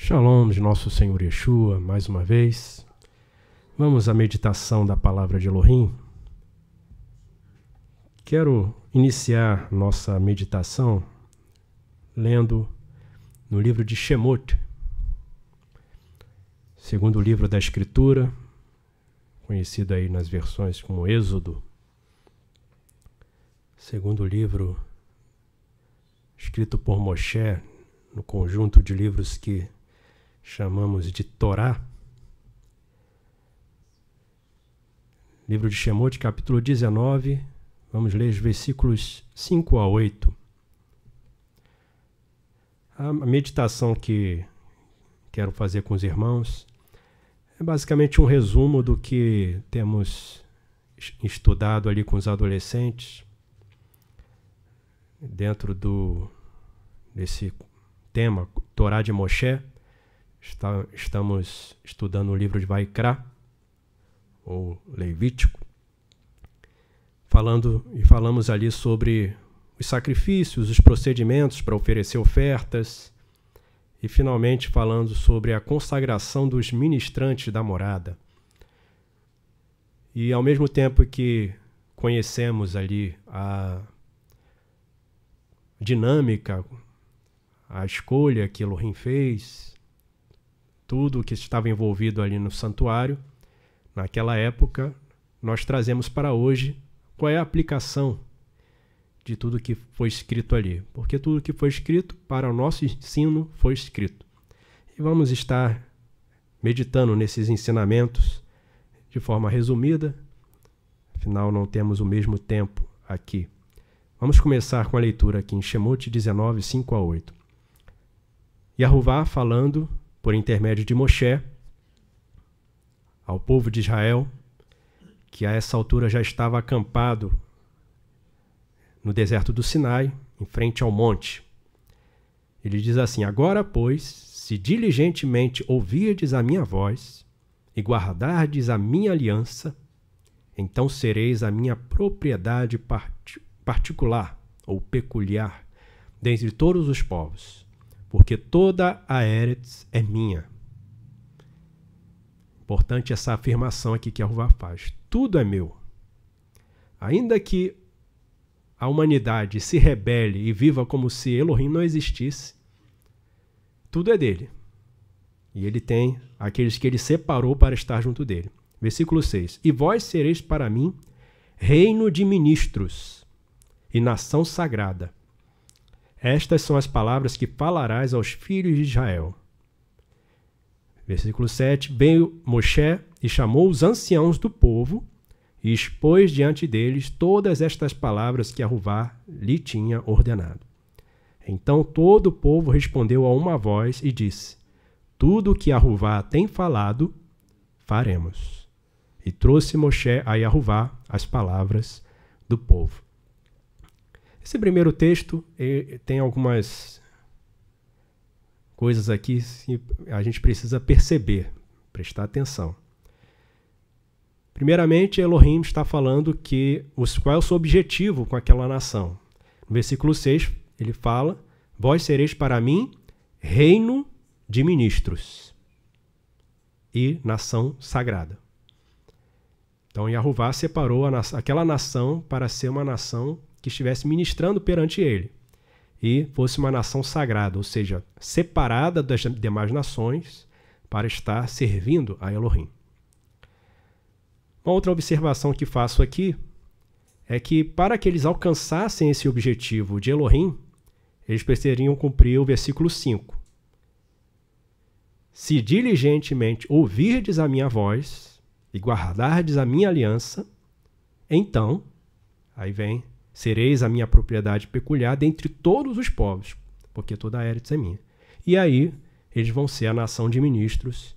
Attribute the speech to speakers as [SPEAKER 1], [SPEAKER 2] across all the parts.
[SPEAKER 1] Shalom de nosso Senhor Yeshua, mais uma vez. Vamos à meditação da palavra de Elohim. Quero iniciar nossa meditação lendo no livro de Shemot, segundo livro da Escritura, conhecido aí nas versões como Êxodo, segundo livro escrito por Moshe, no conjunto de livros que chamamos de Torá. Livro de Shemot, capítulo 19, vamos ler os versículos 5 a 8. A meditação que quero fazer com os irmãos é basicamente um resumo do que temos estudado ali com os adolescentes, dentro desse tema, Torá de Moshe. Estamos estudando o livro de Vaikra, ou Levítico, falamos ali sobre os sacrifícios, os procedimentos para oferecer ofertas, e finalmente falando sobre a consagração dos ministrantes da morada. E ao mesmo tempo que conhecemos ali a dinâmica, a escolha que Elohim fez, tudo o que estava envolvido ali no santuário, naquela época, nós trazemos para hoje qual é a aplicação de tudo que foi escrito ali. Porque tudo que foi escrito para o nosso ensino foi escrito. E vamos estar meditando nesses ensinamentos de forma resumida, afinal não temos o mesmo tempo aqui. Vamos começar com a leitura aqui em Shemot 19, 5 a 8. Yahová falando por intermédio de Moshe ao povo de Israel, que a essa altura já estava acampado no deserto do Sinai, em frente ao monte. Ele diz assim: agora, pois, se diligentemente ouvirdes a minha voz e guardardes a minha aliança, então sereis a minha propriedade particular ou peculiar dentre todos os povos, porque toda a Eretz é minha. Importante essa afirmação aqui que Yahová faz. Tudo é meu. Ainda que a humanidade se rebele e viva como se Elohim não existisse, tudo é dele. E ele tem aqueles que ele separou para estar junto dele. Versículo 6. E vós sereis para mim reino de ministros e nação sagrada. Estas são as palavras que falarás aos filhos de Israel. Versículo 7. Veio Moshe e chamou os anciãos do povo e expôs diante deles todas estas palavras que Yahová lhe tinha ordenado. Então todo o povo respondeu a uma voz e disse: tudo o que Yahová tem falado, faremos. E trouxe Moshe a Yahová as palavras do povo. Esse primeiro texto tem algumas coisas aqui que a gente precisa perceber, prestar atenção. Primeiramente, Elohim está falando qual é o seu objetivo com aquela nação. No versículo 6, ele fala: vós sereis para mim reino de ministros e nação sagrada. Então, Yahová separou aquela nação para ser uma nação que estivesse ministrando perante ele e fosse uma nação sagrada, ou seja, separada das demais nações para estar servindo a Elohim. Uma outra observação que faço aqui é que para que eles alcançassem esse objetivo de Elohim, eles precisariam cumprir o versículo 5. Se diligentemente ouvirdes a minha voz e guardardes a minha aliança, então, aí vem, sereis a minha propriedade peculiar dentre todos os povos, porque toda a Eretz é minha. E aí, eles vão ser a nação de ministros,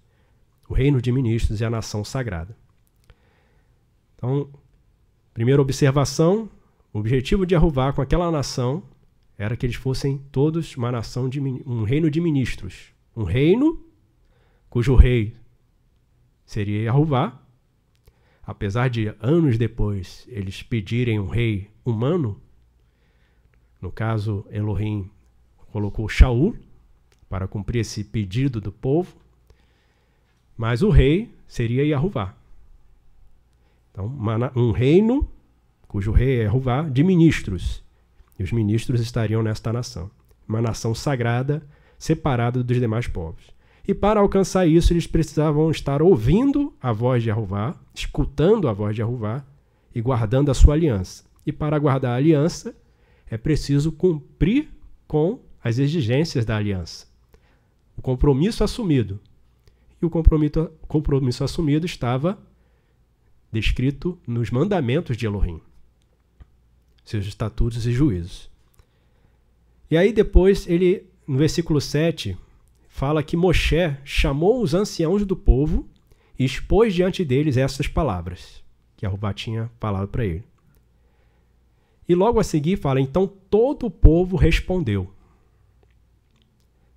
[SPEAKER 1] o reino de ministros e a nação sagrada. Então, primeira observação, o objetivo de Yahová com aquela nação era que eles fossem todos uma nação um reino de ministros. Um reino cujo rei seria Yahová. Apesar de anos depois eles pedirem um rei humano, no caso Elohim colocou Shaul para cumprir esse pedido do povo, mas o rei seria Yahová. Então, um reino, cujo rei é Yahová, de ministros. E os ministros estariam nesta nação. Uma nação sagrada, separada dos demais povos. E para alcançar isso, eles precisavam estar ouvindo a voz de Yahová, escutando a voz de Yahová e guardando a sua aliança. E para guardar a aliança, é preciso cumprir com as exigências da aliança. O compromisso assumido. E o compromisso assumido estava descrito nos mandamentos de Elohim, seus estatutos e juízos. E aí depois, ele, no versículo 7, fala que Moshe chamou os anciãos do povo e expôs diante deles essas palavras que Yahová tinha falado para ele. E logo a seguir fala, então todo o povo respondeu.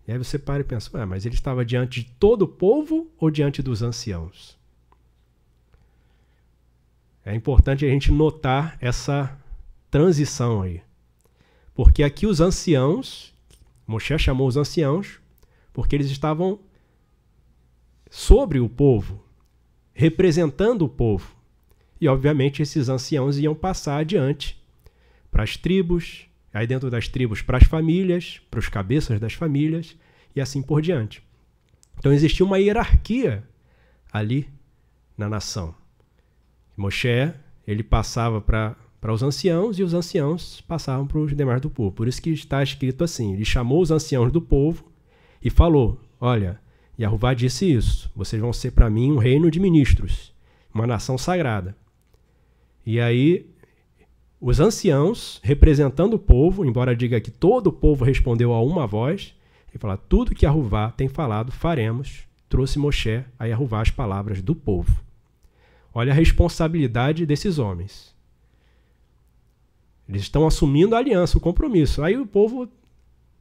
[SPEAKER 1] E aí você para e pensa, mas ele estava diante de todo o povo ou diante dos anciãos? É importante a gente notar essa transição aí. Porque aqui os anciãos, Moshe chamou os anciãos, porque eles estavam sobre o povo, representando o povo. E, obviamente, esses anciãos iam passar adiante para as tribos, aí dentro das tribos para as famílias, para os cabeças das famílias, e assim por diante. Então, existia uma hierarquia ali na nação. Moshe, ele passava para os anciãos e os anciãos passavam para os demais do povo. Por isso que está escrito assim, ele chamou os anciãos do povo e falou, olha, Yahová disse isso, vocês vão ser para mim um reino de ministros, uma nação sagrada. E aí, os anciãos, representando o povo, embora diga que todo o povo respondeu a uma voz, ele fala, tudo que Yahová tem falado, faremos, trouxe Moshe a Yahová as palavras do povo. Olha a responsabilidade desses homens. Eles estão assumindo a aliança, o compromisso. Aí o povo,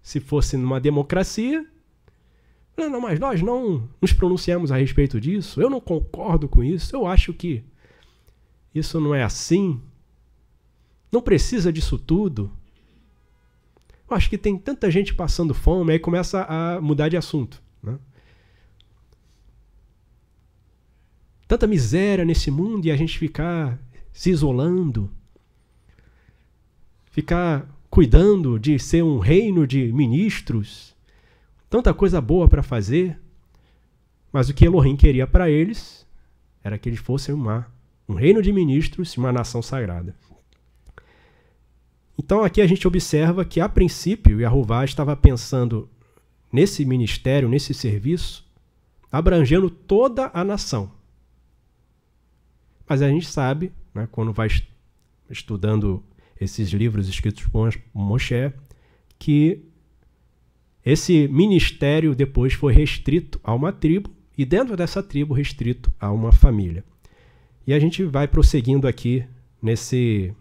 [SPEAKER 1] se fosse numa democracia, não, mas nós não nos pronunciamos a respeito disso, eu não concordo com isso, eu acho que isso não é assim, não precisa disso tudo. Eu acho que tem tanta gente passando fome, aí começa a mudar de assunto, né? Tanta miséria nesse mundo e a gente ficar se isolando, ficar cuidando de ser um reino de ministros, tanta coisa boa para fazer, mas o que Elohim queria para eles era que eles fossem um reino de ministros e uma nação sagrada. Então aqui a gente observa que a princípio Yahová estava pensando nesse ministério, nesse serviço, abrangendo toda a nação. Mas a gente sabe, né, quando vai estudando esses livros escritos por Moshe, que esse ministério depois foi restrito a uma tribo e dentro dessa tribo restrito a uma família. E a gente vai prosseguindo aqui nessa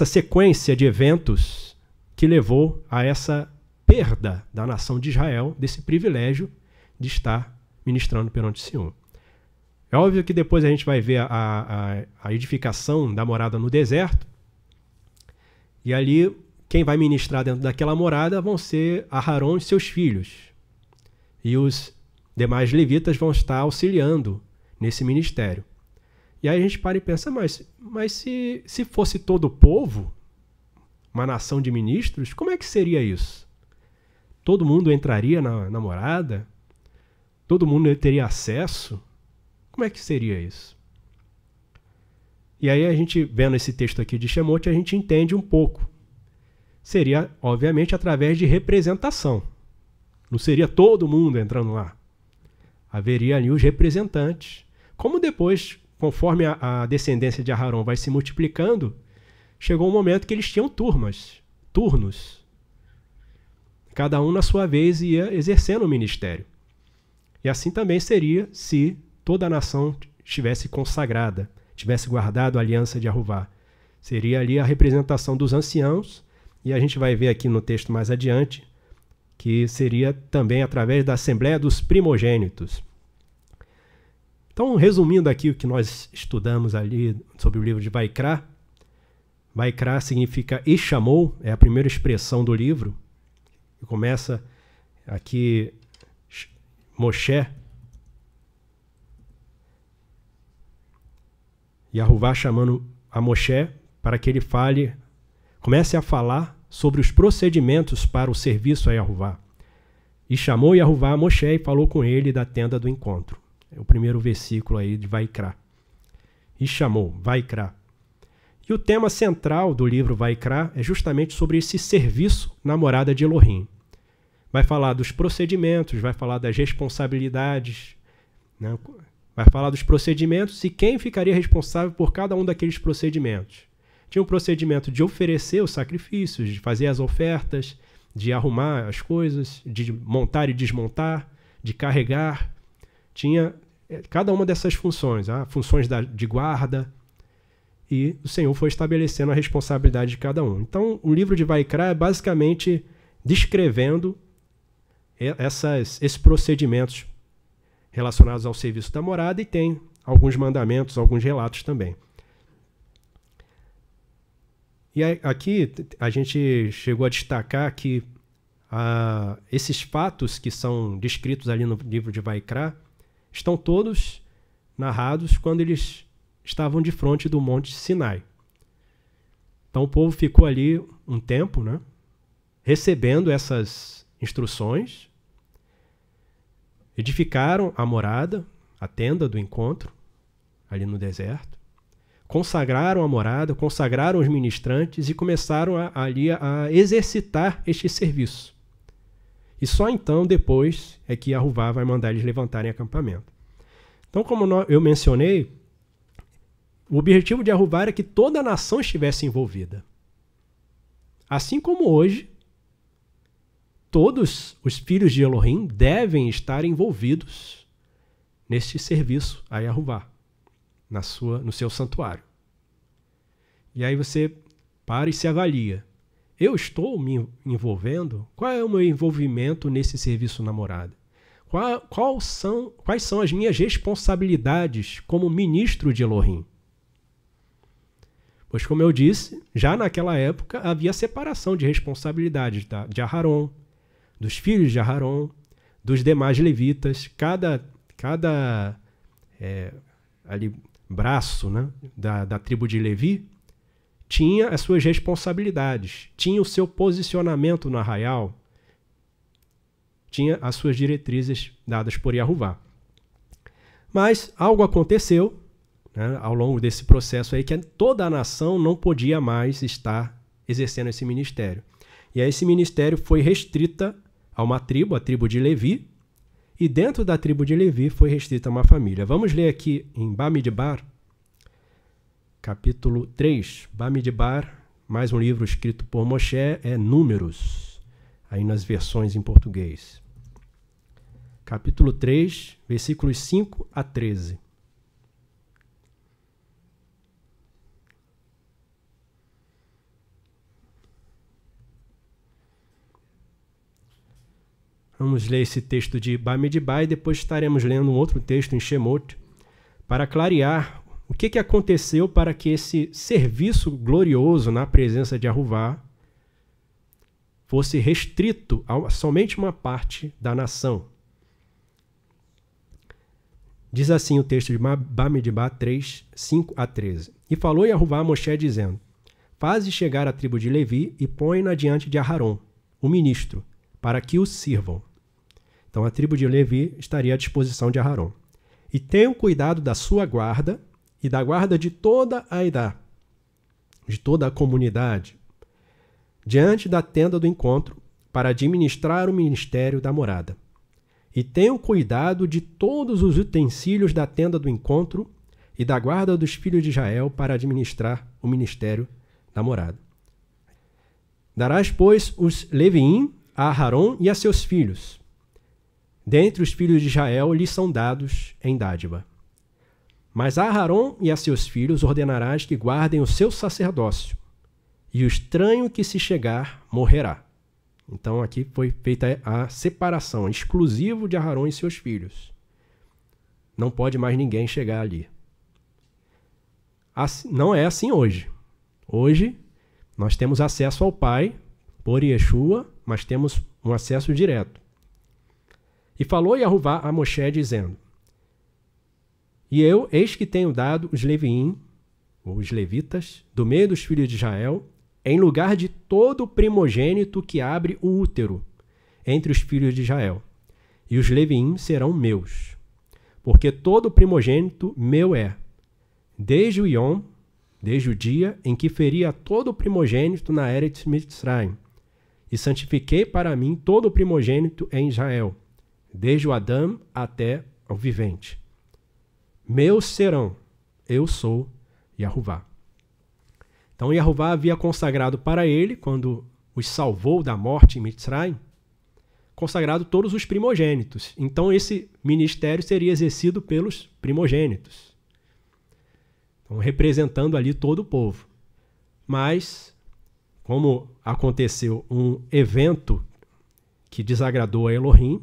[SPEAKER 1] sequência de eventos que levou a essa perda da nação de Israel desse privilégio de estar ministrando perante o Senhor. É óbvio que depois a gente vai ver a edificação da morada no deserto, e ali quem vai ministrar dentro daquela morada vão ser Aharon e seus filhos, e os demais levitas vão estar auxiliando nesse ministério. E aí a gente para e pensa, mas se fosse todo o povo, uma nação de ministros, como é que seria isso? Todo mundo entraria na morada? Todo mundo teria acesso? Como é que seria isso? E aí a gente, vendo esse texto aqui de Shemot, a gente entende um pouco. Seria, obviamente, através de representação. Não seria todo mundo entrando lá. Haveria ali os representantes. Como depois, conforme a descendência de Aharon vai se multiplicando, chegou um momento que eles tinham turnos. Cada um, na sua vez, ia exercendo o ministério. E assim também seria se toda a nação estivesse consagrada, tivesse guardado a aliança de Yahová. Seria ali a representação dos anciãos, e a gente vai ver aqui no texto mais adiante, que seria também através da Assembleia dos Primogênitos. Então, resumindo aqui o que nós estudamos ali sobre o livro de Vaikra, Vaikra significa e chamou, é a primeira expressão do livro. Começa aqui, Moshe, Yahová chamando a Moshe para que ele comece a falar sobre os procedimentos para o serviço a Yahová. E chamou Yahová a Moshe e falou com ele da tenda do encontro. É o primeiro versículo aí de Vaikra. E chamou, Vaikra. E o tema central do livro Vaikra é justamente sobre esse serviço na morada de Elohim. Vai falar dos procedimentos, vai falar das responsabilidades, né? Vai falar dos procedimentos e quem ficaria responsável por cada um daqueles procedimentos. Tinha o procedimento de oferecer os sacrifícios, de fazer as ofertas, de arrumar as coisas, de montar e desmontar, de carregar. Tinha cada uma dessas funções, funções de guarda, e o Senhor foi estabelecendo a responsabilidade de cada um. Então, o livro de Vaikra é basicamente descrevendo esses procedimentos relacionados ao serviço da morada e tem alguns mandamentos, alguns relatos também. E aqui a gente chegou a destacar que esses fatos que são descritos ali no livro de Vaikra estão todos narrados quando eles estavam de frente do Monte Sinai. Então o povo ficou ali um tempo, né, recebendo essas instruções, edificaram a morada, a tenda do encontro, ali no deserto, consagraram a morada, consagraram os ministrantes e começaram ali a exercitar este serviço. E só então, depois, é que Yahová vai mandar eles levantarem acampamento. Então, como eu mencionei, o objetivo de Yahová era que toda a nação estivesse envolvida. Assim como hoje, todos os filhos de Elohim devem estar envolvidos neste serviço a Yahová, no seu santuário. E aí você para e se avalia. Eu estou me envolvendo? Qual é o meu envolvimento nesse serviço na morada? Quais são as minhas responsabilidades como ministro de Elohim? Pois, como eu disse, já naquela época havia separação de responsabilidades de Aharon, dos filhos de Aharon, dos demais levitas. Cada ali, braço, né, da tribo de Levi tinha as suas responsabilidades, tinha o seu posicionamento no arraial, tinha as suas diretrizes dadas por Yahová. Mas algo aconteceu, né, ao longo desse processo aí, que toda a nação não podia mais estar exercendo esse ministério. E aí esse ministério foi restrita a uma tribo, a tribo de Levi, e dentro da tribo de Levi foi restrita a uma família. Vamos ler aqui em Bamidbar, capítulo 3. Bamidbar, mais um livro escrito por Moshe, é Números, aí nas versões em português. Capítulo 3, versículos 5 a 13. Vamos ler esse texto de Bamidbar e depois estaremos lendo um outro texto em Shemot para clarear o que aconteceu para que esse serviço glorioso na presença de Yahová fosse restrito a somente uma parte da nação. Diz assim o texto de Bamidbar 3, 5 a 13. E falou Yahová a Moshe dizendo: Faze chegar a tribo de Levi e põe-na diante de Aharon, o ministro, para que o sirvam. Então a tribo de Levi estaria à disposição de Aharon. E tenham cuidado da sua guarda e da guarda de toda a Edá, de toda a comunidade, diante da tenda do encontro, para administrar o ministério da morada. E tenham cuidado de todos os utensílios da tenda do encontro e da guarda dos filhos de Israel para administrar o ministério da morada. Darás, pois, os Leviim a Aharon e a seus filhos. Dentre os filhos de Israel lhes são dados em dádiva. Mas a Aharon e a seus filhos ordenarás que guardem o seu sacerdócio, e o estranho que se chegar morrerá. Então aqui foi feita a separação, exclusivo de Aharon e seus filhos. Não pode mais ninguém chegar ali. Não é assim hoje. Hoje, Nós temos acesso ao Pai por Yeshua, mas temos um acesso direto. E falou Yahová a Moshe dizendo: E eu, eis que tenho dado os Leviim, ou os levitas, do meio dos filhos de Israel, em lugar de todo primogênito que abre o útero entre os filhos de Israel. E os Leviim serão meus, porque todo primogênito meu é, desde o Yom, desde o dia em que feri a todo primogênito na Eretz Mitzrayim, e santifiquei para mim todo primogênito em Israel, desde o Adão até o vivente. Meus serão, eu sou Yahová. Então Yahová havia consagrado para ele, quando os salvou da morte em Mitzrayim, consagrado todos os primogênitos. Então esse ministério seria exercido pelos primogênitos. Então, representando ali todo o povo. Mas, como aconteceu um evento que desagradou a Elohim,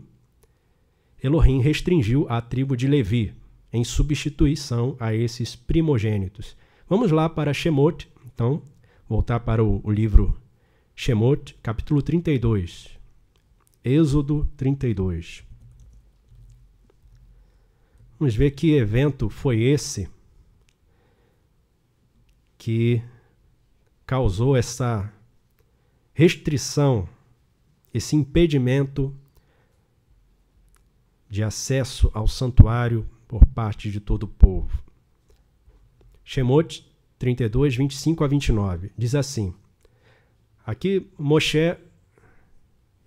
[SPEAKER 1] Elohim restringiu a tribo de Levi, em substituição a esses primogênitos. Vamos lá para Shemot, então, voltar para o livro Shemot, capítulo 32. Êxodo 32. Vamos ver que evento foi esse que causou essa restrição, esse impedimento de acesso ao santuário por parte de todo o povo. Shemot 32, 25 a 29. Diz assim: aqui Moshe,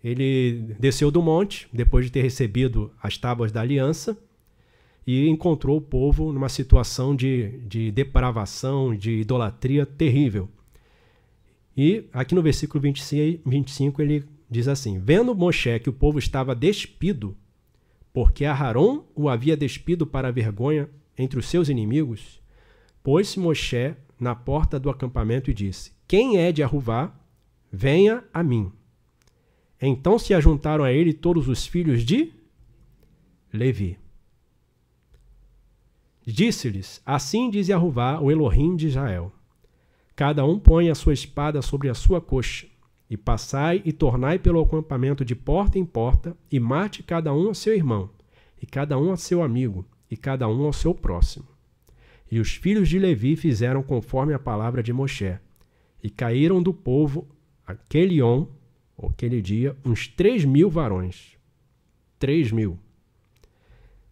[SPEAKER 1] ele desceu do monte, depois de ter recebido as tábuas da aliança, e encontrou o povo numa situação de depravação, de idolatria terrível. E aqui no versículo 25 ele diz assim: vendo Moshe que o povo estava despido, porque Aharon o havia despido para a vergonha entre os seus inimigos, pôs-se Moshe na porta do acampamento e disse: quem é de Yahová, venha a mim. Então se ajuntaram a ele todos os filhos de Levi. Disse-lhes: assim diz Yahová, o Elohim de Israel: cada um põe a sua espada sobre a sua coxa, e passai e tornai pelo acampamento de porta em porta, e mate cada um a seu irmão, e cada um a seu amigo, e cada um ao seu próximo. E os filhos de Levi fizeram conforme a palavra de Moshe, e caíram do povo aquele Yom, ou aquele dia, uns 3.000 varões. 3.000.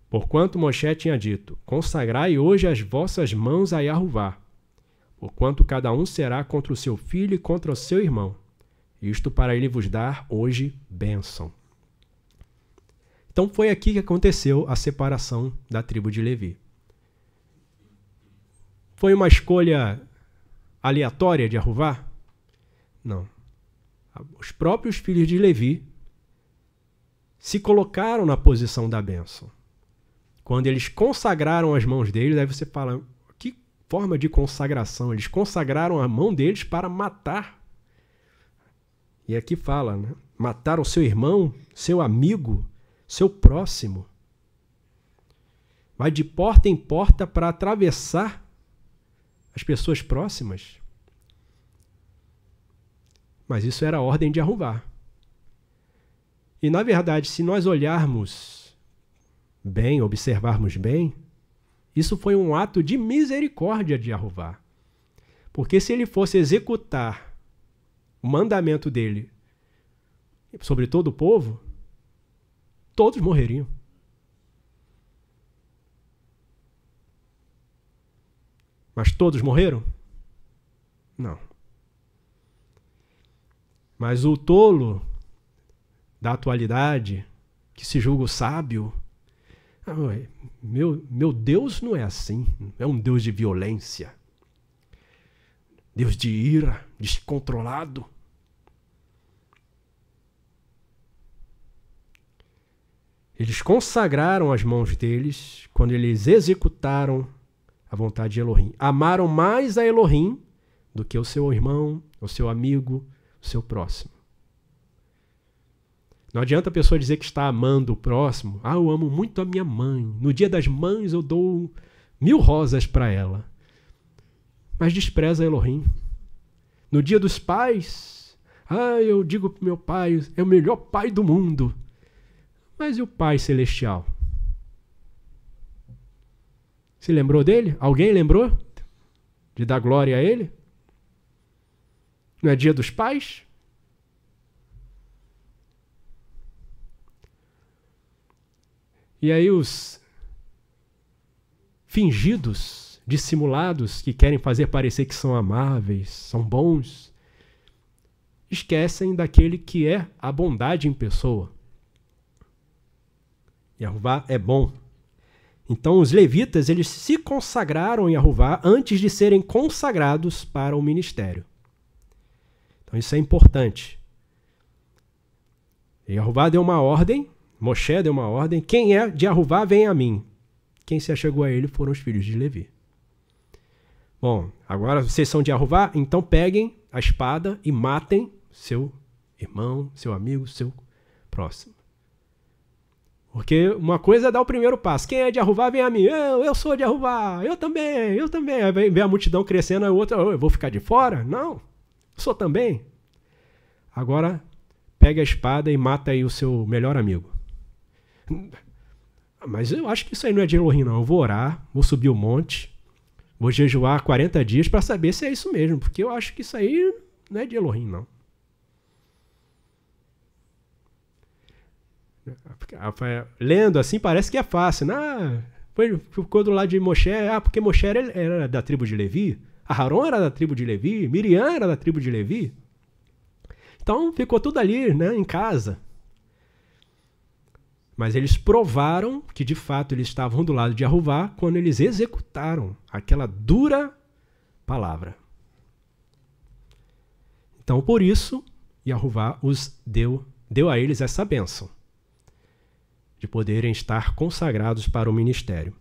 [SPEAKER 1] Porquanto Moshe tinha dito: consagrai hoje as vossas mãos a Yahová, porquanto cada um será contra o seu filho e contra o seu irmão, isto para ele vos dar hoje bênção. Então foi aqui que aconteceu a separação da tribo de Levi. Foi uma escolha aleatória de Yahová? Não. Os próprios filhos de Levi se colocaram na posição da bênção. Quando eles consagraram as mãos deles, aí você fala: que forma de consagração? Eles consagraram a mão deles para matar. E aqui fala, né? Matar o seu irmão, seu amigo, seu próximo. Vai de porta em porta para atravessar as pessoas próximas. Mas isso era a ordem de Yahová. E, na verdade, se nós olharmos bem, observarmos bem, isso foi um ato de misericórdia de Yahová. Porque se ele fosse executar o mandamento dele sobre todo o povo, todos morreriam. Mas todos morreram? Não. Mas o tolo da atualidade, que se julga o sábio, meu Deus não é assim, é um Deus de violência, Deus de ira, descontrolado. Eles consagraram as mãos deles quando eles executaram a vontade de Elohim. Amaram mais a Elohim do que o seu irmão, o seu amigo, o seu próximo. Não adianta a pessoa dizer que está amando o próximo. Eu amo muito a minha mãe. No dia das mães eu dou 1000 rosas para ela. Mas despreza Elohim. No Dia dos Pais, eu digo para meu pai, é o melhor pai do mundo. Mas e o Pai Celestial? Se lembrou dele? Alguém lembrou de dar glória a ele? Não é Dia dos Pais? E aí os fingidos, dissimulados, que querem fazer parecer que são amáveis, são bons, esquecem daquele que é a bondade em pessoa. Yahová é bom. Então os levitas, eles se consagraram em Yahová antes de serem consagrados para o ministério. Então isso é importante. Yahová deu uma ordem, Moshe deu uma ordem, quem é de Yahová vem a mim. Quem se achegou a ele foram os filhos de Levi. Bom, agora vocês são de Yahová, então peguem a espada e matem seu irmão, seu amigo, seu próximo. Porque uma coisa é dar o primeiro passo. Quem é de Yahová vem a mim. Eu sou de Yahová, eu também. Aí vem a multidão crescendo, a outra, eu vou ficar de fora? Não, eu sou também. Agora, pega a espada e mata aí o seu melhor amigo. Mas eu acho que isso aí não é de Elohim, não. Eu vou orar, vou subir o monte, vou jejuar 40 dias para saber se é isso mesmo. Porque eu acho que isso aí não é de Elohim, não. Lendo assim parece que é fácil. Ficou do lado de Moshe, porque Moshe era da tribo de Levi, Aharon era da tribo de Levi, Miriam era da tribo de Levi. Então ficou tudo ali, né, em casa. Mas eles provaram que de fato eles estavam do lado de Yahová quando eles executaram aquela dura palavra. Então por isso Yahová os deu a eles essa bênção de poderem estar consagrados para o ministério.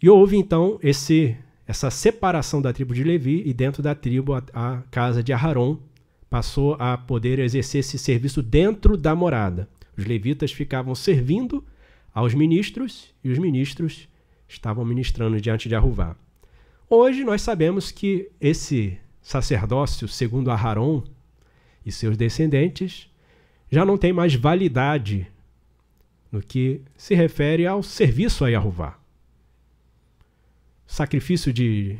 [SPEAKER 1] E houve então essa separação da tribo de Levi e dentro da tribo a casa de Aharon passou a poder exercer esse serviço dentro da morada. Os levitas ficavam servindo aos ministros e os ministros estavam ministrando diante de Yahová. Hoje nós sabemos que esse sacerdócio, segundo Aharon e seus descendentes, já não tem mais validade no que se refere ao serviço a Yahová. Sacrifício de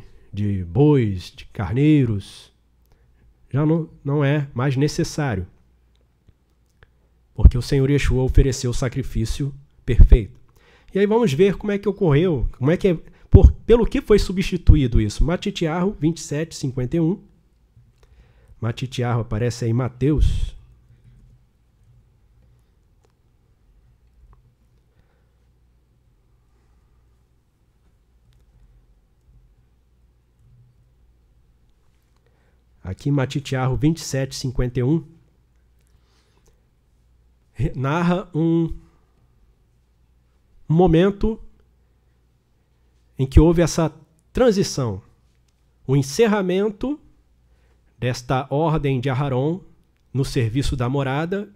[SPEAKER 1] bois, de carneiros, já não é mais necessário, porque o Senhor Yeshua ofereceu o sacrifício perfeito. E aí vamos ver como é que ocorreu, pelo que foi substituído isso. Matitiahu 27, 51. Matitiahu aparece aí em Mateus. Aqui em Matitiahu 27, 51, narra um momento em que houve essa transição, o encerramento desta ordem de Aharon no serviço da morada.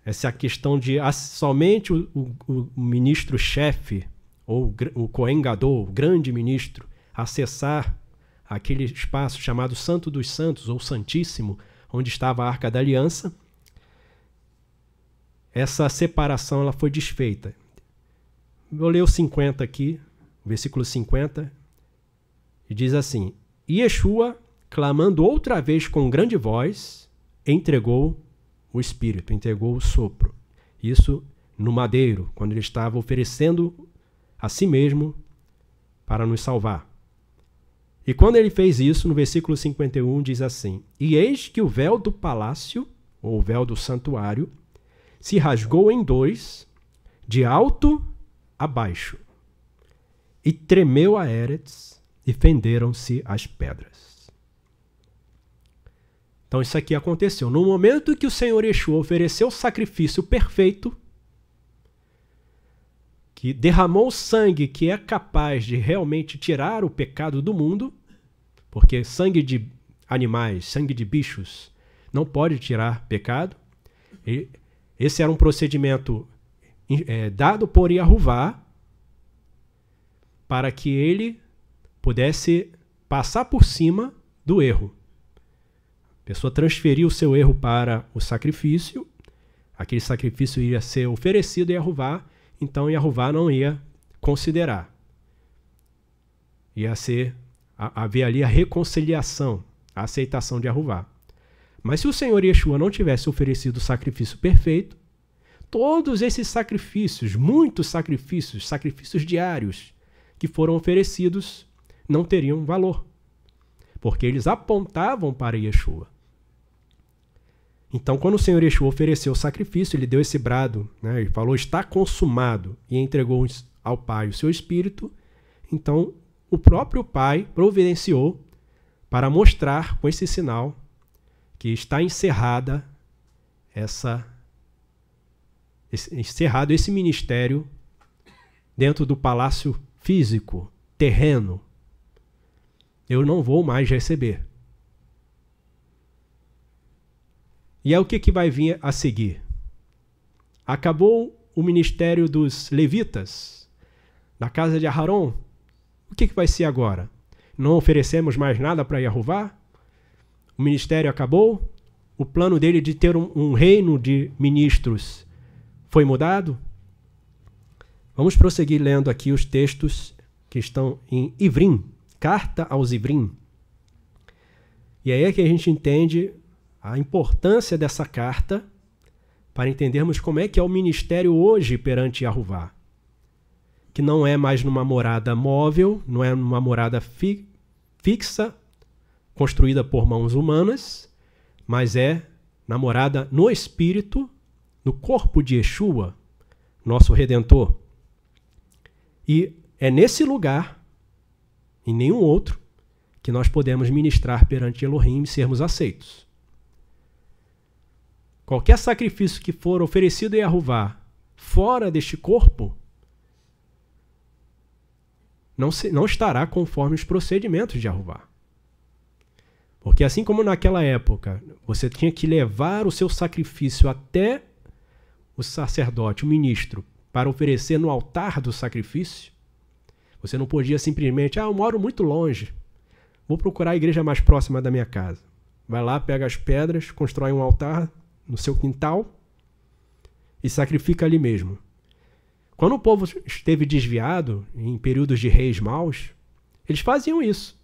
[SPEAKER 1] Essa questão de somente o ministro-chefe, ou o Cohen Gadol, o grande ministro, acessar aquele espaço chamado Santo dos Santos, ou Santíssimo, onde estava a Arca da Aliança. Essa separação ela foi desfeita. Vou ler o 50 aqui, o versículo 50, e diz assim: E Yeshua, clamando outra vez com grande voz, entregou o Espírito, entregou o sopro. Isso no madeiro, quando ele estava oferecendo a si mesmo para nos salvar. E quando ele fez isso, no versículo 51 diz assim: E eis que o véu do palácio, ou o véu do santuário, se rasgou em dois, de alto a baixo, e tremeu a Eretz, e fenderam-se as pedras. Então isso aqui aconteceu. No momento que o Senhor Yeshua ofereceu o sacrifício perfeito, que derramou o sangue que é capaz de realmente tirar o pecado do mundo, porque sangue de animais, sangue de bichos, não pode tirar pecado. Esse era um procedimento dado por Yahová para que ele pudesse passar por cima do erro. A pessoa transferia o seu erro para o sacrifício, aquele sacrifício ia ser oferecido a Yahová, então Yahová não ia considerar. Ia haver ali a reconciliação, a aceitação de Yahová. Mas se o Senhor Yeshua não tivesse oferecido o sacrifício perfeito, todos esses sacrifícios, muitos sacrifícios, sacrifícios diários que foram oferecidos, não teriam valor, porque eles apontavam para Yeshua. Então, quando o Senhor Yeshua ofereceu o sacrifício, ele deu esse brado, né? Ele falou, está consumado, e entregou ao Pai o seu Espírito. Então, o próprio Pai providenciou para mostrar com esse sinal que está encerrado esse ministério dentro do palácio físico, terreno. Eu não vou mais receber. E é o que vai vir a seguir. Acabou o ministério dos levitas, da casa de Aharon. O que vai ser agora? Não oferecemos mais nada para Yahová? O ministério acabou? O plano dele de ter um reino de ministros foi mudado? Vamos prosseguir lendo aqui os textos que estão em Ivrim, Carta aos Ivrim. E aí é que a gente entende a importância dessa carta para entendermos como é que é o ministério hoje perante Yahová. Que não é mais numa morada móvel, não é numa morada fixa, construída por mãos humanas, mas é na morada no Espírito, no corpo de Yeshua, nosso Redentor. E é nesse lugar, em nenhum outro, que nós podemos ministrar perante Elohim e sermos aceitos. Qualquer sacrifício que for oferecido a Yahová fora deste corpo não estará conforme os procedimentos de Yahová. Porque assim como naquela época você tinha que levar o seu sacrifício até o sacerdote, o ministro, para oferecer no altar do sacrifício, você não podia simplesmente, eu moro muito longe, vou procurar a igreja mais próxima da minha casa. Vai lá, pega as pedras, constrói um altar no seu quintal e sacrifica ali mesmo. Quando o povo esteve desviado, em períodos de reis maus, eles faziam isso.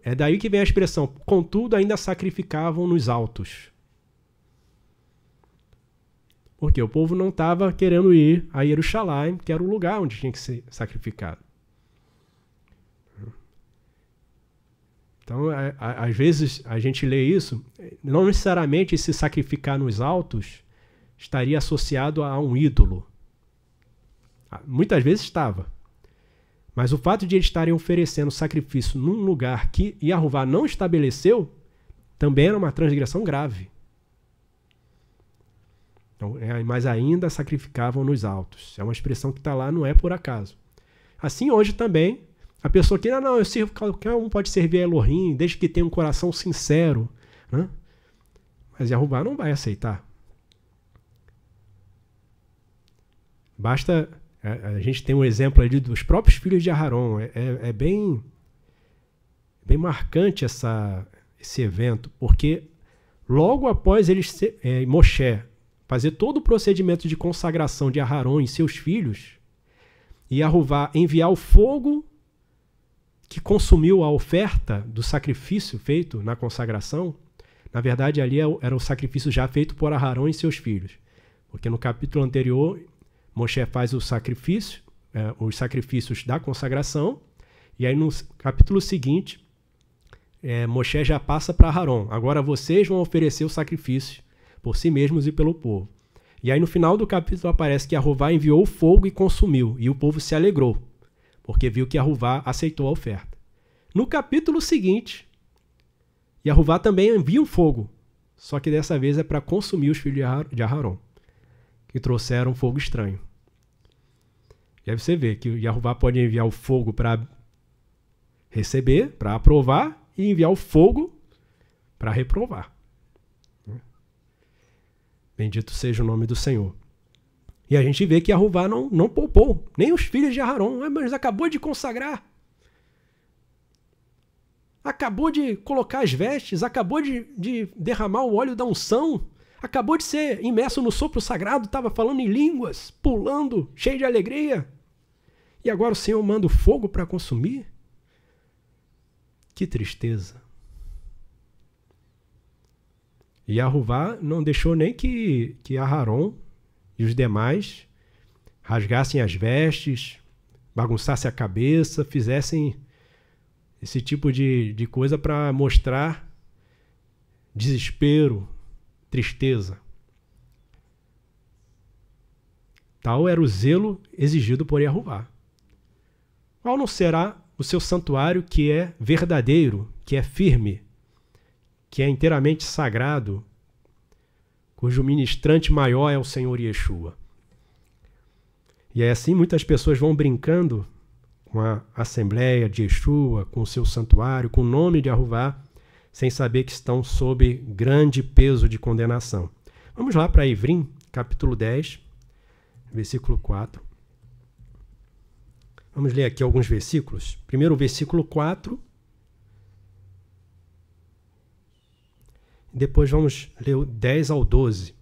[SPEAKER 1] É daí que vem a expressão, contudo ainda sacrificavam nos altos. Porque o povo não estava querendo ir a Jerusalém, que era o lugar onde tinha que ser sacrificado. Então, às vezes, a gente lê isso, não necessariamente se sacrificar nos altos estaria associado a um ídolo. Muitas vezes estava. Mas o fato de eles estarem oferecendo sacrifício num lugar que Yahová não estabeleceu, também era uma transgressão grave. Então, mas ainda sacrificavam nos altos. É uma expressão que está lá, não é por acaso. Assim hoje também, a pessoa que, eu sirvo, qualquer um pode servir a Elohim, desde que tenha um coração sincero. Né? Mas Yahová não vai aceitar. Basta... A gente tem um exemplo ali dos próprios filhos de Aharon. É bem marcante esse evento, porque logo após Moshe fazer todo o procedimento de consagração de Aharon e seus filhos, e Yahová enviar o fogo que consumiu a oferta do sacrifício feito na consagração, na verdade ali era o sacrifício já feito por Aharon e seus filhos. Porque no capítulo anterior... Moshe faz o sacrifício, os sacrifícios da consagração, e aí no capítulo seguinte, Moshe já passa para Aharon. Agora vocês vão oferecer o sacrifício por si mesmos e pelo povo. E aí no final do capítulo aparece que Yahová enviou o fogo e consumiu, e o povo se alegrou, porque viu que Yahová aceitou a oferta. No capítulo seguinte, Yahová também envia um fogo, só que dessa vez é para consumir os filhos de Aharon, que trouxeram um fogo estranho. E aí você vê que o Yahová pode enviar o fogo para receber, para aprovar, e enviar o fogo para reprovar. Bendito seja o nome do Senhor. E a gente vê que Yahová não poupou, nem os filhos de Aharon. Mas acabou de consagrar. acabou de colocar as vestes, acabou de derramar o óleo da unção, acabou de ser imerso no sopro sagrado, estava falando em línguas, pulando, cheio de alegria. E agora o Senhor manda o fogo para consumir? Que tristeza. E Yahová não deixou nem que Aharon e os demais rasgassem as vestes, bagunçassem a cabeça, fizessem esse tipo de coisa para mostrar desespero, tristeza. Tal era o zelo exigido por Yahová. Qual não será o seu santuário que é verdadeiro, que é firme, que é inteiramente sagrado, cujo ministrante maior é o Senhor Yeshua? E é assim, muitas pessoas vão brincando com a Assembleia de Yeshua, com o seu santuário, com o nome de Yahová, sem saber que estão sob grande peso de condenação. Vamos lá para Ivrim, capítulo 10, versículo 4. Vamos ler aqui alguns versículos. Primeiro o versículo 4. Depois vamos ler o 10 ao 12.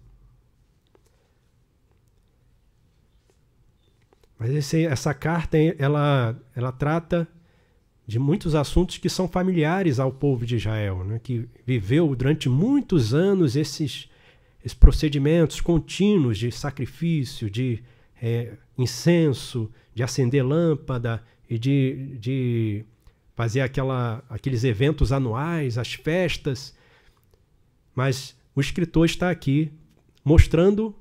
[SPEAKER 1] Mas essa carta, ela trata de muitos assuntos que são familiares ao povo de Israel, né? Que viveu durante muitos anos esses procedimentos contínuos de sacrifício, de incenso, de acender lâmpada e de fazer aqueles eventos anuais, as festas. Mas o escritor está aqui mostrando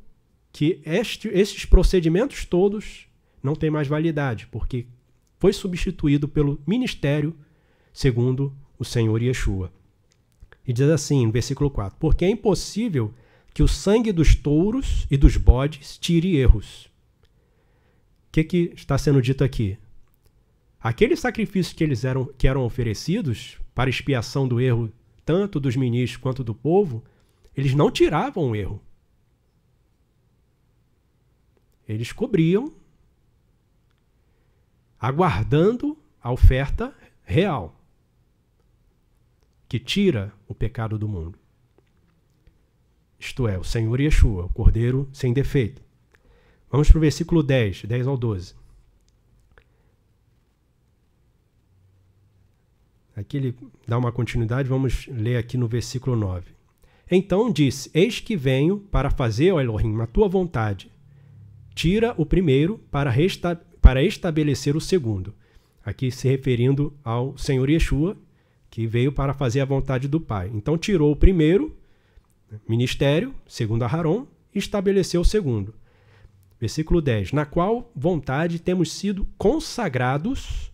[SPEAKER 1] que esses procedimentos todos não têm mais validade, porque foi substituído pelo ministério segundo o Senhor Yeshua. E diz assim, no versículo 4, porque é impossível que o sangue dos touros e dos bodes tire erros. O que está sendo dito aqui? Aqueles sacrifícios que eram oferecidos para expiação do erro, tanto dos ministros quanto do povo, eles não tiravam o erro. Eles cobriam, aguardando a oferta real, que tira o pecado do mundo. Isto é, o Senhor Yeshua, o Cordeiro sem defeito. Vamos para o versículo 10 ao 12. Aqui ele dá uma continuidade, vamos ler aqui no versículo 9. Então disse, eis que venho para fazer, ó Elohim, a tua vontade. Tira o primeiro para estabelecer o segundo. Aqui se referindo ao Senhor Yeshua, que veio para fazer a vontade do Pai. Então tirou o primeiro ministério, segundo Aharon, e estabeleceu o segundo. Versículo 10. Na qual vontade temos sido consagrados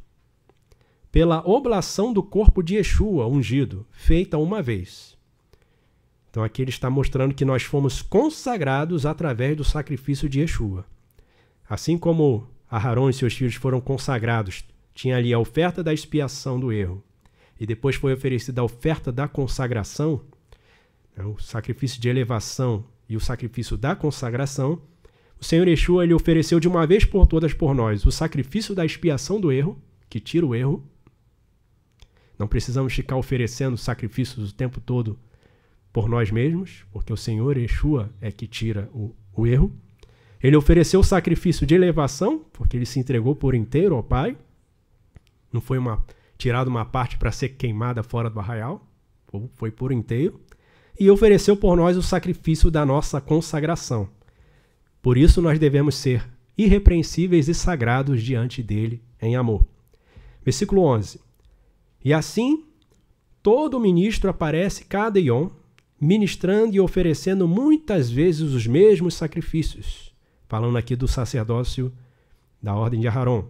[SPEAKER 1] pela oblação do corpo de Yeshua, ungido, feita uma vez. Então aqui ele está mostrando que nós fomos consagrados através do sacrifício de Yeshua. Assim como Aharon e seus filhos foram consagrados, tinha ali a oferta da expiação do erro, e depois foi oferecida a oferta da consagração, o sacrifício de elevação e o sacrifício da consagração, o Senhor Yeshua ele ofereceu de uma vez por todas por nós o sacrifício da expiação do erro, que tira o erro. Não precisamos ficar oferecendo sacrifícios o tempo todo por nós mesmos, porque o Senhor Yeshua é que tira o erro. Ele ofereceu o sacrifício de elevação, porque ele se entregou por inteiro ao Pai. Não foi tirada uma parte para ser queimada fora do arraial, foi por inteiro. E ofereceu por nós o sacrifício da nossa consagração. Por isso nós devemos ser irrepreensíveis e sagrados diante dele em amor. Versículo 11. E assim, todo ministro aparece cada Yom, ministrando e oferecendo muitas vezes os mesmos sacrifícios. Falando aqui do sacerdócio da ordem de Aharon.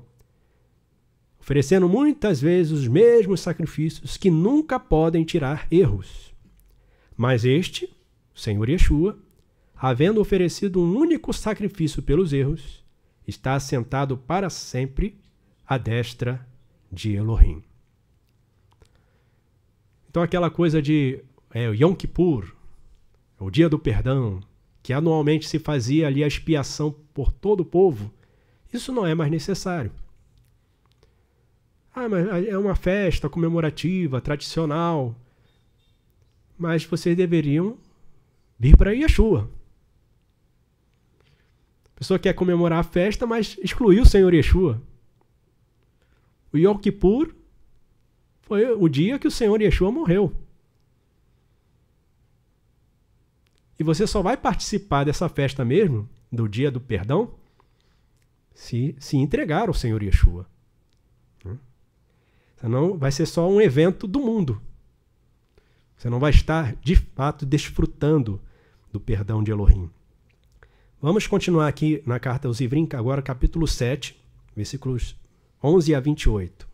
[SPEAKER 1] Oferecendo muitas vezes os mesmos sacrifícios que nunca podem tirar erros. Mas este, o Senhor Yeshua, havendo oferecido um único sacrifício pelos erros, está assentado para sempre à destra de Elohim. Então aquela coisa de Yom Kippur, o dia do perdão, que anualmente se fazia ali a expiação por todo o povo, isso não é mais necessário. mas é uma festa comemorativa, tradicional. Mas vocês deveriam vir para Yeshua. A pessoa quer comemorar a festa, mas excluiu o Senhor Yeshua. O Yom Kippur foi o dia que o Senhor Yeshua morreu. E você só vai participar dessa festa mesmo, do dia do perdão, se entregar ao Senhor Yeshua. Senão vai ser só um evento do mundo. Você não vai estar, de fato, desfrutando do perdão de Elohim. Vamos continuar aqui na carta aos Ivrim, agora capítulo 7, versículos 11 a 28.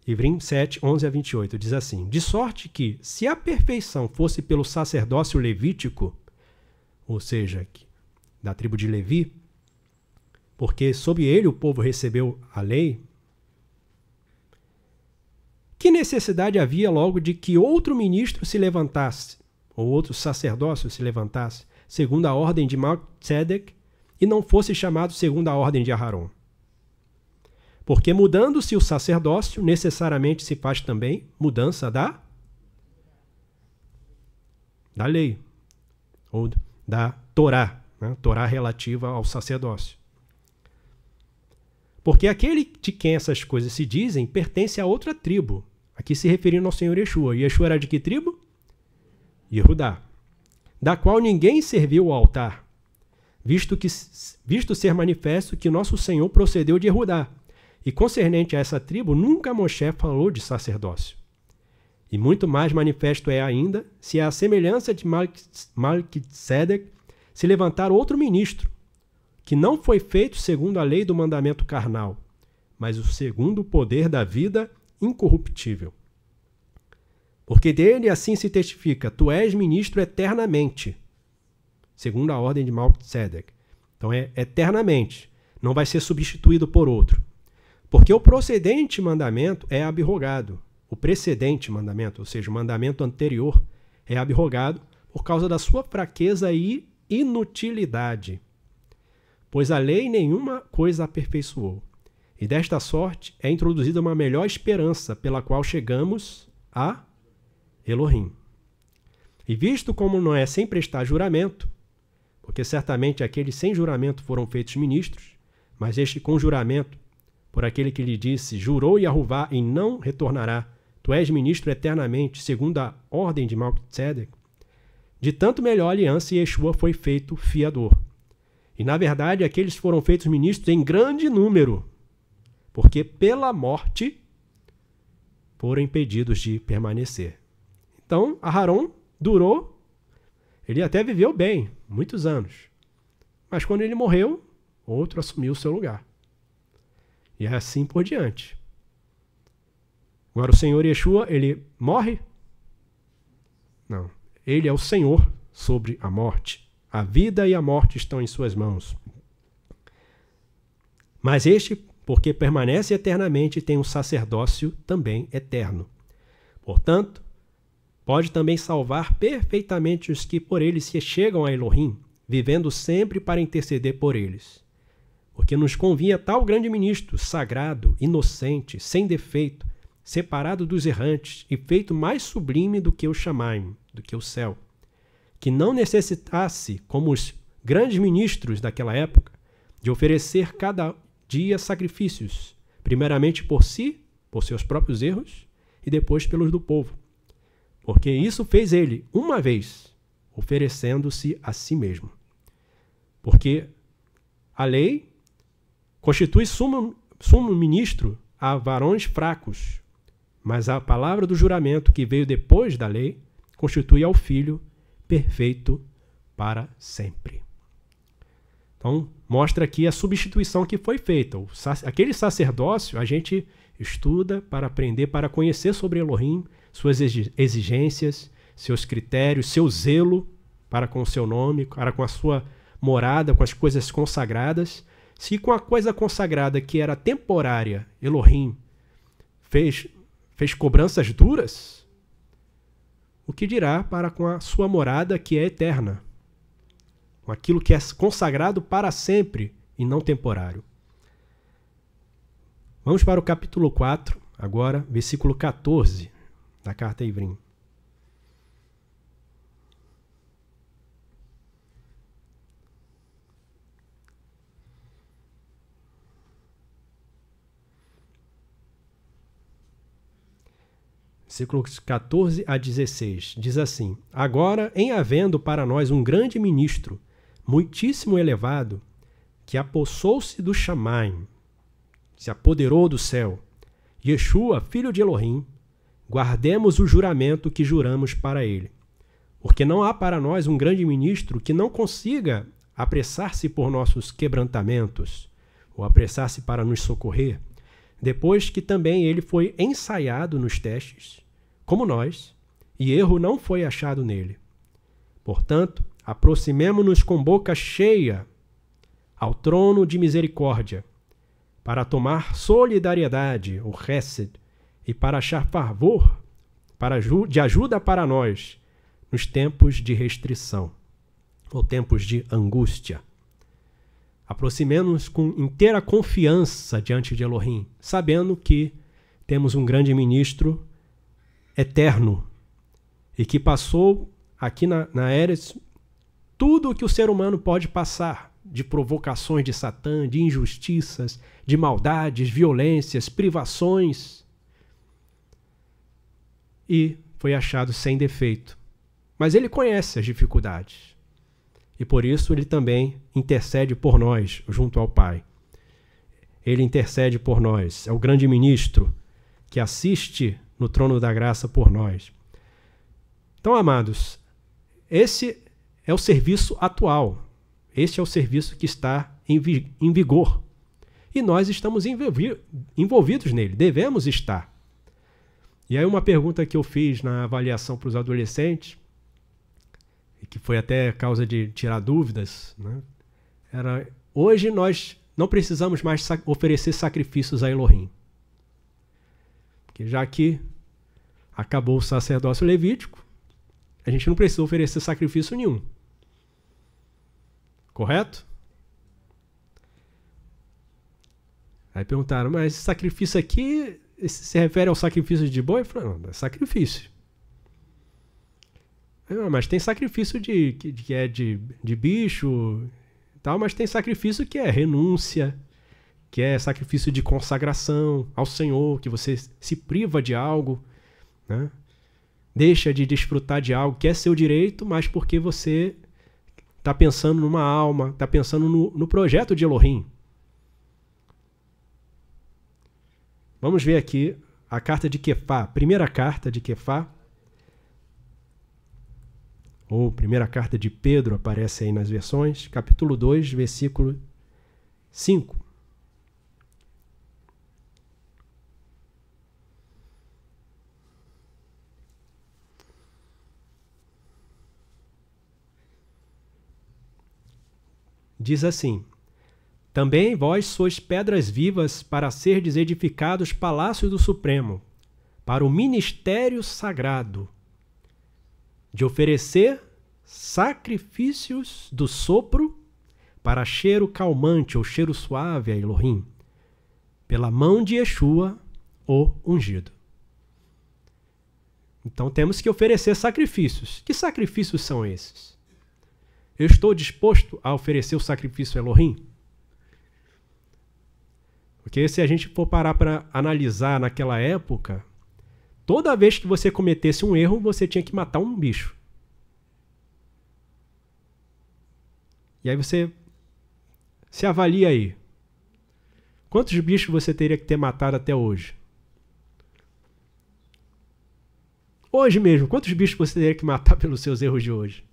[SPEAKER 1] Ivrim 7, 11 a 28, diz assim: de sorte que, se a perfeição fosse pelo sacerdócio levítico, ou seja, da tribo de Levi, porque sob ele o povo recebeu a lei, que necessidade havia logo de que outro ministro se levantasse, ou outro sacerdócio se levantasse, segundo a ordem de Melquisedeque, e não fosse chamado segundo a ordem de Aharon? Porque mudando-se o sacerdócio, necessariamente se faz também mudança da lei, ou da Torá, né? Torá relativa ao sacerdócio. Porque aquele de quem essas coisas se dizem pertence a outra tribo, aqui se referindo ao Senhor Yeshua. Yeshua era de que tribo? Yehudá, da qual ninguém serviu o altar, visto ser manifesto que nosso Senhor procedeu de Yehudá. E concernente a essa tribo, nunca Moshe falou de sacerdócio. E muito mais manifesto é ainda, se à semelhança de Melquisedeque se levantar outro ministro, que não foi feito segundo a lei do mandamento carnal, mas o segundo o poder da vida incorruptível. Porque dele assim se testifica: tu és ministro eternamente, segundo a ordem de Melquisedeque. Então é eternamente, não vai ser substituído por outro. Porque o procedente mandamento é abrogado. O precedente mandamento, ou seja, o mandamento anterior, é abrogado por causa da sua fraqueza e inutilidade. Pois a lei nenhuma coisa aperfeiçoou. E desta sorte é introduzida uma melhor esperança, pela qual chegamos a Elohim. E visto como não é sem prestar juramento, porque certamente aqueles sem juramento foram feitos ministros, mas este com juramento, por aquele que lhe disse: jurou Yahuvá e não retornará, tu és ministro eternamente, segundo a ordem de Melquisedeque, de tanto melhor aliança Yeshua foi feito fiador. E na verdade aqueles foram feitos ministros em grande número, porque pela morte foram impedidos de permanecer. Então Aharon durou, ele até viveu bem, muitos anos, mas quando ele morreu, outro assumiu o seu lugar. E é assim por diante. Agora o Senhor Yeshua, ele morre? Não. Ele é o Senhor sobre a morte. A vida e a morte estão em suas mãos. Mas este, porque permanece eternamente, tem um sacerdócio também eterno. Portanto, pode também salvar perfeitamente os que por ele se chegam a Elohim, vivendo sempre para interceder por eles. Porque nos convinha tal grande ministro, sagrado, inocente, sem defeito, separado dos errantes e feito mais sublime do que o Shamaim, do que o céu, que não necessitasse, como os grandes ministros daquela época, de oferecer cada dia sacrifícios, primeiramente por si, por seus próprios erros, e depois pelos do povo. Porque isso fez ele, uma vez, oferecendo-se a si mesmo. Porque a lei constitui sumo ministro a varões fracos, mas a palavra do juramento que veio depois da lei constitui ao Filho perfeito para sempre. Então, mostra aqui a substituição que foi feita. Aquele sacerdócio a gente estuda para aprender, para conhecer sobre Elohim, suas exigências, seus critérios, seu zelo para com o seu nome, para com a sua morada, com as coisas consagradas. Se com a coisa consagrada que era temporária, Elohim fez cobranças duras, o que dirá para com a sua morada que é eterna, com aquilo que é consagrado para sempre e não temporário. Vamos para o capítulo 4, agora, versículo 14 da carta a Ivrim. Versículos 14 a 16, diz assim: Agora, em havendo para nós um grande ministro, muitíssimo elevado, que apossou-se do Shamaim, se apoderou do céu, Yeshua, filho de Elohim, guardemos o juramento que juramos para ele. Porque não há para nós um grande ministro que não consiga apressar-se por nossos quebrantamentos, ou apressar-se para nos socorrer, depois que também ele foi ensaiado nos testes, como nós, e erro não foi achado nele. Portanto, aproximemo-nos com boca cheia ao trono de misericórdia, para tomar solidariedade, o Hesed, e para achar favor de ajuda para nós nos tempos de restrição, ou tempos de angústia. Aproximemo-nos com inteira confiança diante de Elohim, sabendo que temos um grande ministro eterno e que passou aqui na Eretz tudo o que o ser humano pode passar de provocações de Satã, de injustiças, de maldades, violências, privações, e foi achado sem defeito. Mas ele conhece as dificuldades. E por isso ele também intercede por nós junto ao Pai. Ele intercede por nós. É o grande ministro que assiste no trono da graça por nós. Então, amados, esse é o serviço atual. Este é o serviço que está em vigor. E nós estamos envolvidos nele. Devemos estar. E aí uma pergunta que eu fiz na avaliação para os adolescentes, que foi até causa de tirar dúvidas, né? Era: hoje nós não precisamos mais oferecer sacrifícios a Elohim. Porque já que acabou o sacerdócio levítico, a gente não precisa oferecer sacrifício nenhum. Correto? Aí perguntaram: mas esse sacrifício aqui se refere ao sacrifício de boi? Eu falei: não, é sacrifício. Mas tem sacrifício que é de bicho e tal, mas tem sacrifício que é renúncia, que é sacrifício de consagração ao Senhor, que você se priva de algo, né? Deixa de desfrutar de algo que é seu direito, mas porque você está pensando numa alma, está pensando no projeto de Elohim. Vamos ver aqui a carta de Kefá, primeira carta de Kefá, ou primeira carta de Pedro, aparece aí nas versões, capítulo 2, versículo 5. Diz assim: Também vós sois pedras vivas para serdes edificados palácio do Supremo, para o ministério sagrado, de oferecer sacrifícios do sopro para cheiro calmante ou cheiro suave a Elohim, pela mão de Yeshua, o ungido. Então temos que oferecer sacrifícios. Que sacrifícios são esses? Eu estou disposto a oferecer o sacrifício a Elohim? Porque se a gente for parar para analisar naquela época, toda vez que você cometesse um erro, você tinha que matar um bicho. E aí você se avalia aí. Quantos bichos você teria que ter matado até hoje? Hoje mesmo, quantos bichos você teria que matar pelos seus erros de hoje?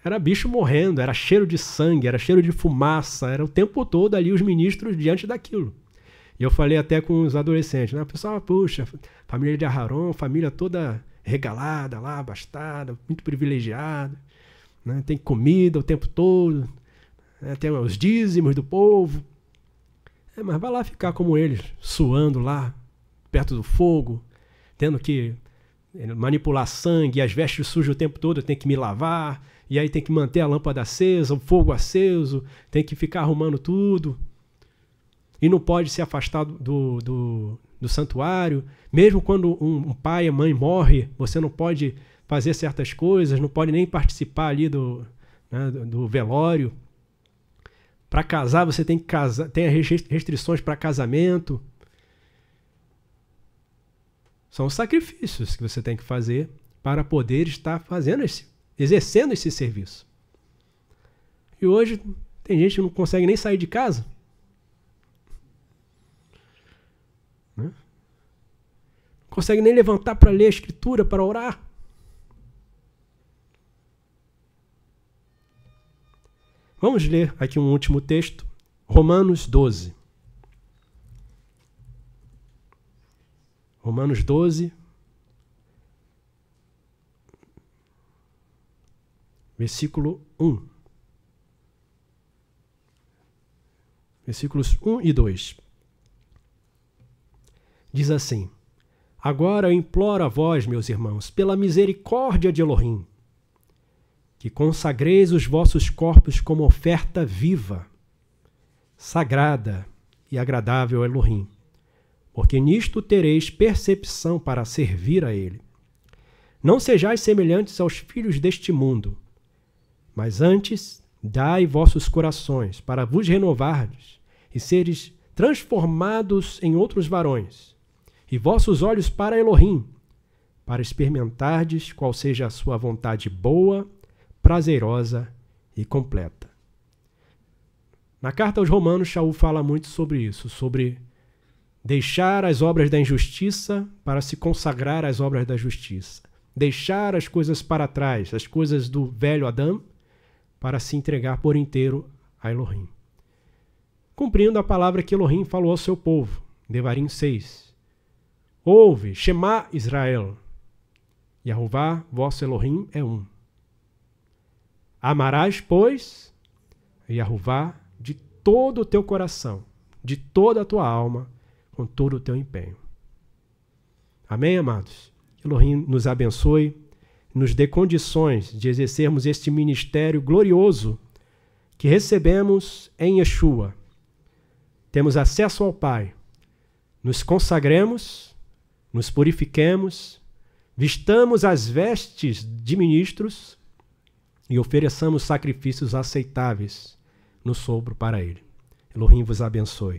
[SPEAKER 1] Era bicho morrendo, era cheiro de sangue, era cheiro de fumaça, era o tempo todo ali os ministros diante daquilo. E eu falei até com os adolescentes, né? O pessoal, puxa, família de Aharon, família toda regalada lá, abastada, muito privilegiada, né? Tem comida o tempo todo, né? Tem os dízimos do povo. Mas vai lá ficar como eles, suando lá, perto do fogo, tendo que manipular sangue, as vestes sujas o tempo todo, tem que me lavar, e aí tem que manter a lâmpada acesa, o fogo aceso, tem que ficar arrumando tudo. E não pode se afastar do santuário. Mesmo quando um pai e mãe morre, você não pode fazer certas coisas, não pode nem participar ali do velório. Para casar, você tem que casar, tem restrições para casamento. São sacrifícios que você tem que fazer para poder estar exercendo esse serviço. E hoje tem gente que não consegue nem sair de casa. Não consegue nem levantar para ler a Escritura, para orar. Vamos ler aqui um último texto, Romanos 12. Romanos 12, versículo 1. Versículos 1 e 2. Diz assim: Agora eu imploro a vós, meus irmãos, pela misericórdia de Elohim, que consagreis os vossos corpos como oferta viva, sagrada e agradável a Elohim, porque nisto tereis percepção para servir a Ele. Não sejais semelhantes aos filhos deste mundo, mas antes dai vossos corações para vos renovardes e seres transformados em outros varões, e vossos olhos para Elohim, para experimentardes qual seja a sua vontade boa, prazerosa e completa. Na carta aos Romanos, Shaul fala muito sobre isso, sobre deixar as obras da injustiça para se consagrar às obras da justiça. Deixar as coisas para trás, as coisas do velho Adão, para se entregar por inteiro a Elohim. Cumprindo a palavra que Elohim falou ao seu povo, Devarim 6. Ouve, Shema Israel, Yahová, vosso Elohim, é um. Amarás, pois, Yahová de todo o teu coração, de toda a tua alma, com todo o teu empenho. Amém, amados? Elohim nos abençoe, nos dê condições de exercermos este ministério glorioso que recebemos em Yeshua. Temos acesso ao Pai. Nos consagremos, nos purifiquemos, vistamos as vestes de ministros e ofereçamos sacrifícios aceitáveis no sopro para Ele. Elohim vos abençoe.